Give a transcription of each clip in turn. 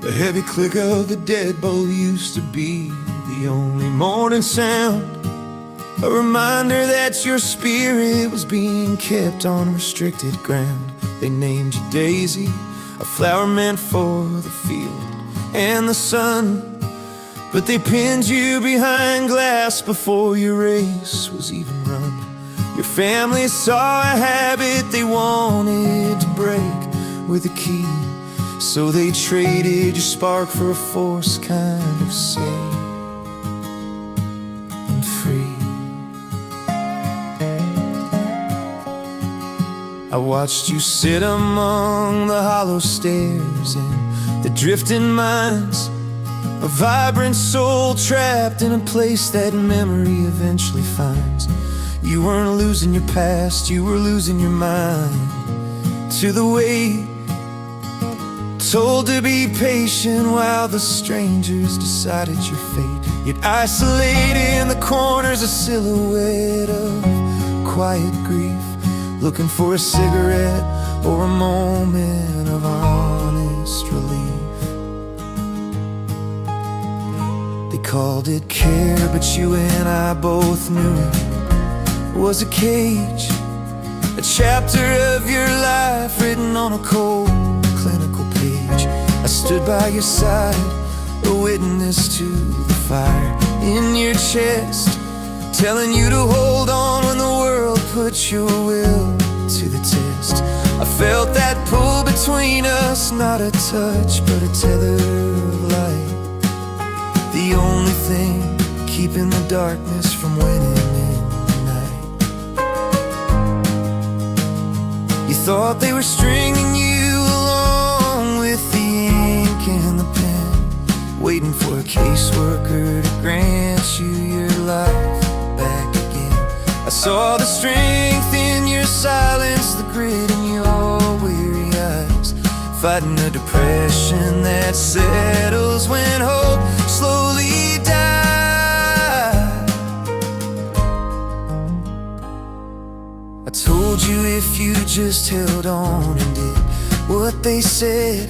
The heavy click of the deadbolt used to be the only morning sound, a reminder that your spirit was being kept on restricted ground. They named you Daisy, a flower meant for the field and the sun, but they pinned you behind glass before your race was even run. Your family saw a habit they wanted to break with a key, so they traded your spark for a force kind of safe and free. I watched you sit among the hollow stairs and the drifting minds, a vibrant soul trapped in a place that memory eventually finds. You weren't losing your past, you were losing your mind to the weight, told to be patient while the strangers decided your fate. Yet isolated in the corners, a silhouette of quiet grief, looking for a cigarette or a moment of honest relief. They called it care, but you and I both knew it was a cage, a chapter of your life written on a cold clinical page. I stood by your side, a witness to the fire in your chest, telling you to hold on when the world put your will to the test. I felt that pull between us, not a touch but a tether of light, the only thing keeping the darkness from winning in the night. You thought they were stringing you along with the ink and the pen, waiting for a caseworker to grant you your life back again. I saw the strength in your silence, the grit in your weary eyes, fighting a depression that settles when hope slowly dies. I told you if you just held on and did what they said,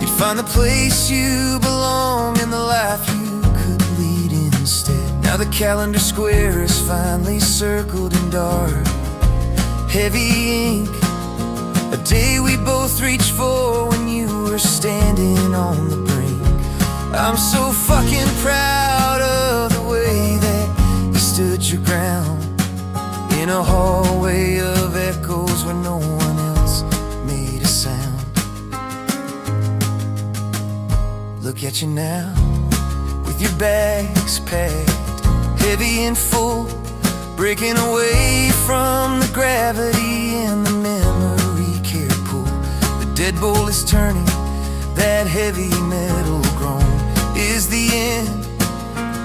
you'd find the place you belong and the life you could lead instead. Now the calendar square is finally circled in dark, heavy ink, a day we both reached for when you were standing on the brink. I'm so fucking proud of the way that you stood your ground in a hallway of echoes where no one else made a sound. Look at you now, with your bags packed, heavy and full, breaking away from the gravity and the memory care pool. The deadbolt is turning, that heavy metal groan is the end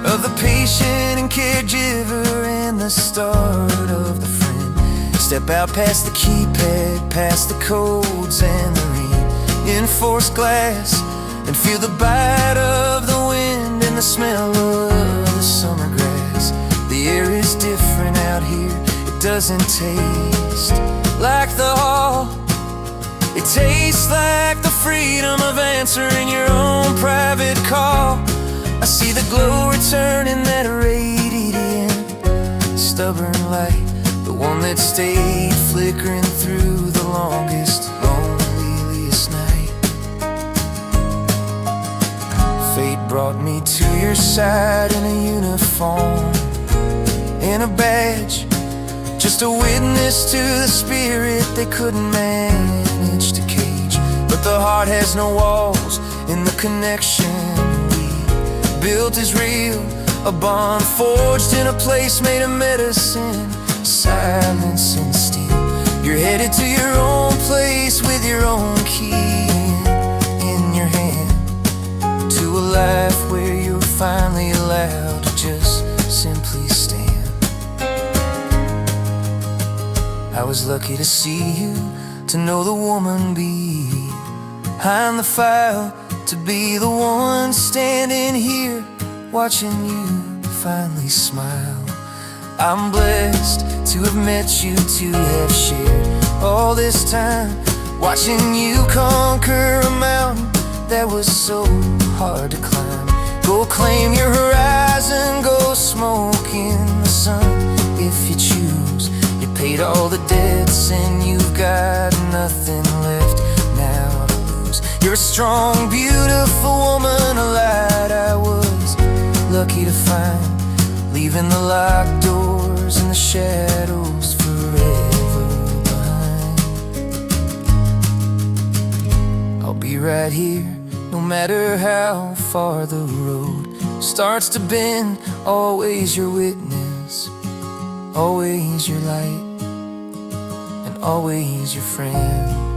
of the patient and caregiver and the start of the friend. Step out past the keypad, past the codes and the reinforced glass, and feel the bite of the wind and the smell of the summer grass. The air is different out here, it doesn't taste like the hall. It tastes like the freedom of answering your own private call. I see the glow returning, that radiant, stubborn light, the one that stayed flickering through the longest, loneliest night. Fate brought me to your side in a uniform, in a badge, just a witness to the spirit they couldn't manage to cage. But the heart has no walls, and the connection we built is real, a bond forged in a place made of medicine, silence and steel. You're headed to your own place with your own key in your hand, to a life where you're finally allowed to just simply stand. I was lucky to see you, to know the woman behind the file, to be the one standing here watching you finally smile. I'm blessed to have met you, to have shared all this time, watching you conquer a mountain that was so hard to climb. Go claim your horizon, go smoke in the sun. If you choose, you paid all the debts and you've got nothing left now to lose. You're a strong, beautiful woman, a light I was lucky to find, leaving the locked doors and the shadows forever behind. I'll be right here, no matter how far the road starts to bend. Always your witness, always your light, and always your friend.